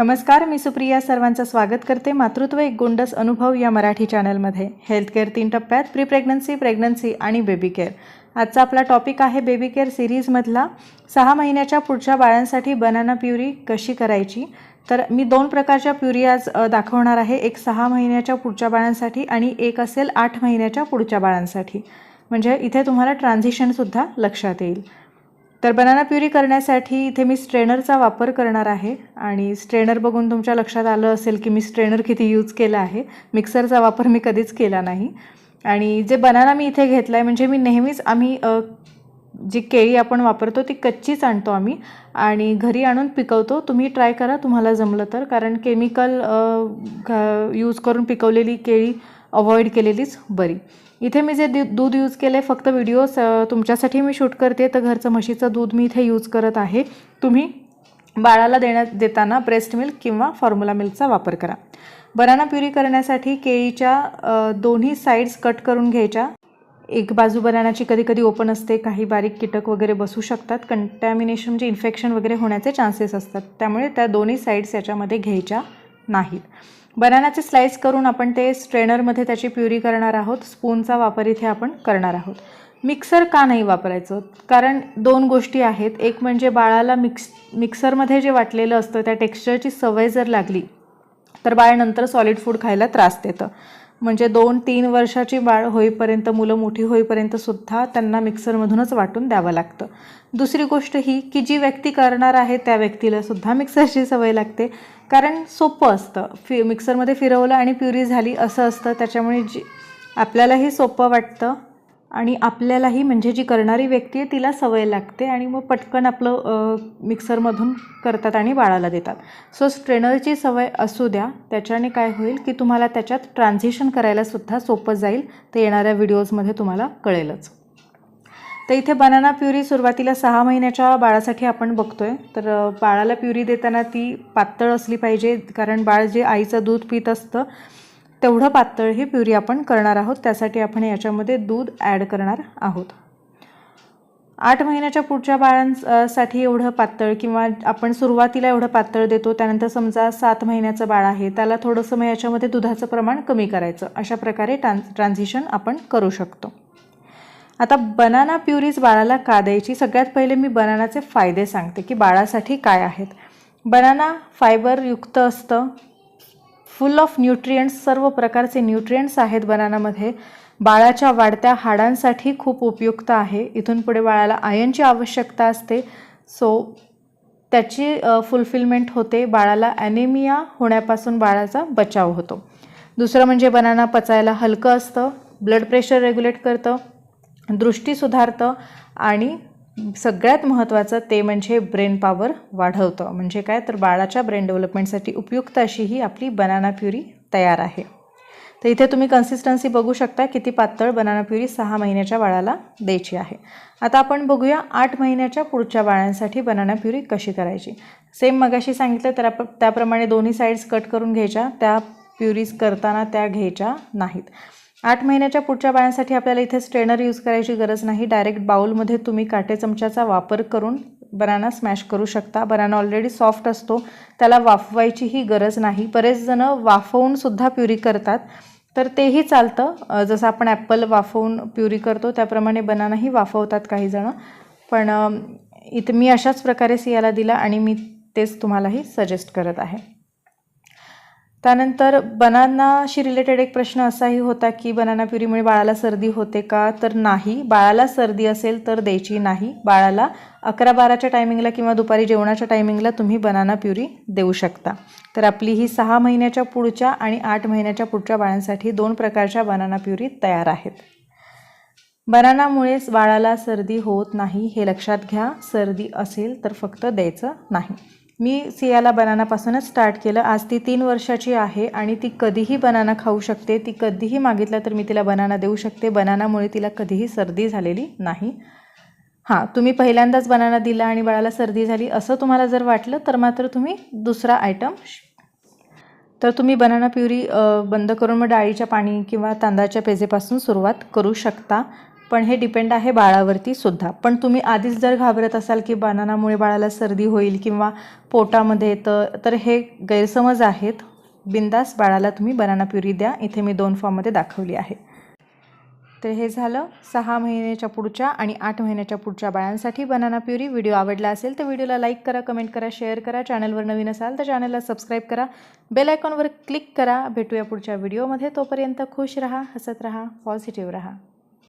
नमस्कार, मी सुप्रिया सर्वांचं स्वागत करते मातृत्व एक गोंडस अनुभव या मराठी चॅनलमध्ये। हेल्थ केअर 3 टप्प्यात प्रीप्रेग्नन्सी, प्रेग्नन्सी आणि बेबी केअर। आजचा आपला टॉपिक आहे बेबी केअर सीरीजमधला 6 महिन्याच्या पुढच्या बाळांसाठी बनाना प्युरी कशी करायची। तर मी 2 प्रकारच्या प्युरी आज दाखवणार आहे, एक 6 महिन्याच्या पुढच्या बाळांसाठी आणि एक असेल 8 महिन्याच्या पुढच्या बाळांसाठी। म्हणजे इथे तुम्हाला ट्रान्झिशन सुद्धा लक्षात येईल। तर बनाना प्युरी करण्यासाठी इथे मी स्ट्रेनरचा वापर करणार आहे आणि स्ट्रेनर बघून तुमच्या लक्षात आलं असेल की मी स्ट्रेनर किती यूज केला आहे। मिक्सरचा वापर मी कधीच केला नाही। आणि जे बनाना मी इथे घेतला आहे म्हणजे मी नेहमीच आम्ही जी केळी आपण वापरतो ती कच्चीच आणतो आम्ही आणि घरी आणून पिकवतो। तुम्ही ट्राय करा तुम्हाला जमलं तर, कारण केमिकल यूज करून पिकवलेली केळी अवॉइड केलेलीच बरी। इथे मी जे दूध यूज केले फक्त व्हिडिओ तुमच्यासाठी मी शूट करते, तर घरचं म्हशीचं दूध मी इथे यूज करत आहे। तुम्ही बाळाला देताना ब्रेस्ट मिल्क किंवा फॉर्म्युला मिल्कचा वापर करा। बनाना प्युरी करण्यासाठी केळीच्या दोन्ही साइड्स कट करून घ्यायच्या। एक बाजू बनानाची कधी कधी ओपन असते, काही बारीक कीटक वगैरे बसू शकतात, कंटॅमिनेशन म्हणजे इन्फेक्शन वगैरे होण्याचे चान्सेस असतात, त्यामुळे त्या दोन्ही साइड्स याच्यामध्ये घ्यायच्या नाहीत। बनानाचे स्लाइस करून आपण ते स्ट्रेनरमध्ये त्याची प्युरी करणार आहोत। स्पूनचा वापर इथे आपण करणार आहोत। मिक्सर का नाही वापरायचं, कारण 2 गोष्टी आहेत। एक म्हणजे बाळाला मिक्सरमध्ये जे वाटलेलं असतं त्या टेक्स्चरची सवय जर लागली तर बाळ नंतर सॉलिड फूड खायला त्रास देतं। म्हणजे 2-3 वर्षाची बाळ होईपर्यंत, मुलं मोठी होईपर्यंत सुद्धा त्यांना मिक्सरमधूनच वाटून द्यावं लागतं। दुसरी गोष्ट ही की जी व्यक्ती करणार आहे त्या व्यक्तीला सुद्धा मिक्सरची सवय लागते, कारण सोपं असतं। मिक्सरमध्ये फिरवलं आणि प्युरी झाली असं असतं, त्याच्यामुळे आपल्यालाही सोपं वाटतं आणि आपल्यालाही म्हणजे जी करणारी व्यक्ती आहे तिला सवय लागते आणि मग पटकन आपलं मिक्सरमधून करतात आणि बाळाला देतात। सो स्ट्रेनरची सवय असू द्या, त्याच्याने काय होईल की तुम्हाला त्याच्यात ट्रान्झिशन करायला सुद्धा सोपं जाईल। ते येणाऱ्या व्हिडिओजमध्ये तुम्हाला कळेलच। तर इथे बनाना प्युरी सुरुवातीला 6 महिन्याच्या बाळासाठी आपण बघतोय। तर बाळाला प्युरी देताना ती पातळ असली पाहिजे, कारण बाळ जे आईचं दूध पित असतं तेवढं पातळ ही प्युरी आपण करणार आहोत। त्यासाठी आपण याच्यामध्ये दूध ॲड करणार आहोत। 8 महिन्याच्या पुढच्या बाळांसाठी एवढं पातळ किंवा आपण सुरुवातीला एवढं पातळ देतो, त्यानंतर समजा 7 महिन्याचं बाळ आहे त्याला थोडंसं मग याच्यामध्ये दुधाचं प्रमाण कमी करायचं। अशा प्रकारे ट्रान्झिशन आपण करू शकतो। आता बनाना प्युरीज बाळाला का द्यायची, सगळ्यात पहिले मी बनानाचे फायदे सांगते की बाळासाठी काय आहेत। बनाना फायबर युक्त असतं, फुल ऑफ न्यूट्रिएंट्स, सर्व प्रकारचे न्यूट्रिएंट्स आहेत बनानामध्ये। बाळाच्या वाढत्या हाडांसाठी खूप उपयुक्त आहे। इथून पुढे बाळाला आयर्नची आवश्यकता असते, सो त्याची फुलफिलमेंट होते। बाळाला ॲनेमिया होण्यापासून बाळाचा बचाव होतो। दुसरं म्हणजे बनाना पचायला हलकं असतं, ब्लड प्रेशर रेग्युलेट करतं, दृष्टी सुधारतं आणि सगळ्यात महत्त्वाचं ते म्हणजे ब्रेन पॉवर वाढवतं। म्हणजे काय, तर बाळाच्या ब्रेन डेव्हलपमेंटसाठी उपयुक्त अशी ही आपली बनाना प्युरी तयार आहे। तर इथे तुम्ही कन्सिस्टन्सी बघू शकता किती पातळ बनाना प्युरी 6 महिन्याच्या बाळाला द्यायची आहे। आता आपण बघूया 8 महिन्याच्या पुढच्या बाळांसाठी बनाना प्युरी कशी करायची। सेम मगाशी सांगितलं तर त्याप्रमाणे दोन्ही साइड्स कट करून घ्यायच्या, त्या प्युरीज करताना त्या घ्यायच्या नाहीत। 8 महिन्याच्या पुढच्या बाळांसाठी आपल्याला इथे स्ट्रेनर यूज करायची गरज नाही। डायरेक्ट बाउलमध्ये तुम्ही काटे चमच्याचा वापर करून बनाना स्मॅश करू शकता। बनाना ऑलरेडी सॉफ्ट असतो, त्याला वाफवायचीही गरज नाही। बरेच जण वाफवून सुद्धा प्युरी करतात, तर तेही चालतं। जसं आपण ॲपल वाफवून प्युरी करतो त्याप्रमाणे बनानाही वाफवतात काही जण, पण इथे मी अशाच प्रकारे सियाला दिला आणि मी तेच तुम्हालाही सजेस्ट करत आहे। त्यानंतर बनानाशी रिलेटेड एक प्रश्न असाही होता की बनाना प्युरीमुळे बाळाला सर्दी होते का, तर नाही। बाळाला सर्दी असेल तर द्यायची नाही। बाळाला 11-12च्या टायमिंगला किंवा दुपारी जेवणाच्या टायमिंगला तुम्ही बनाना प्युरी देऊ शकता। तर आपली ही 6 महिन्याच्या पुढच्या आणि 8 महिन्याच्या पुढच्या बाळांसाठी 2 प्रकारच्या बनाना प्युरी तयार आहेत। बनानामुळेच बाळाला सर्दी होत नाही हे लक्षात घ्या। सर्दी असेल तर फक्त द्यायचं नाही। मी सियाला बनानापासूनच स्टार्ट केलं। आज ती 3 वर्षाची आहे आणि ती कधीही बनाना खाऊ शकते। ती कधीही मागितलं तर मी तिला बनाना देऊ शकते। बनानामुळे तिला कधीही सर्दी झालेली नाही। हां, तुम्ही पहिल्यांदाच बनाना दिला आणि बाळाला सर्दी झाली असं तुम्हाला जर वाटलं तर मात्र तुम्ही दुसरा आयटम, तर तुम्ही बनाना प्युरी बंद करून मग डाळीच्या पाणी किंवा तांदळाच्या पेजेपासून सुरुवात करू शकता। पण हे डिपेंड आहे बाळावरती सुद्धा. पण तुम्ही आधीच जर घाबरत असाल की बनानामुळे बाळाला सर्दी होईल किंवा पोटामध्ये तर हे गैरसमज आहेत. बिंदास बाळाला तुम्ही बनाना प्युरी द्या. इथे मी 2 फॉर्ममध्ये दाखवली आहे. तर हे झालं 6 महिन्याच्या पुढच्या आणि 8 महिन्याच्या पुढच्या बाळांसाठी बनाना प्युरी. व्हिडिओ आवडला असेल तर व्हिडिओला लाईक करा, कमेंट करा, शेअर करा. चॅनलवर नवीन असाल तर चॅनलला सबस्क्राईब करा, बेल आयकॉनवर क्लिक करा. भेटूया पुढच्या व्हिडिओमध्ये. तोपर्यंत खुश राहा, हसत राहा, पॉझिटिव्ह राहा.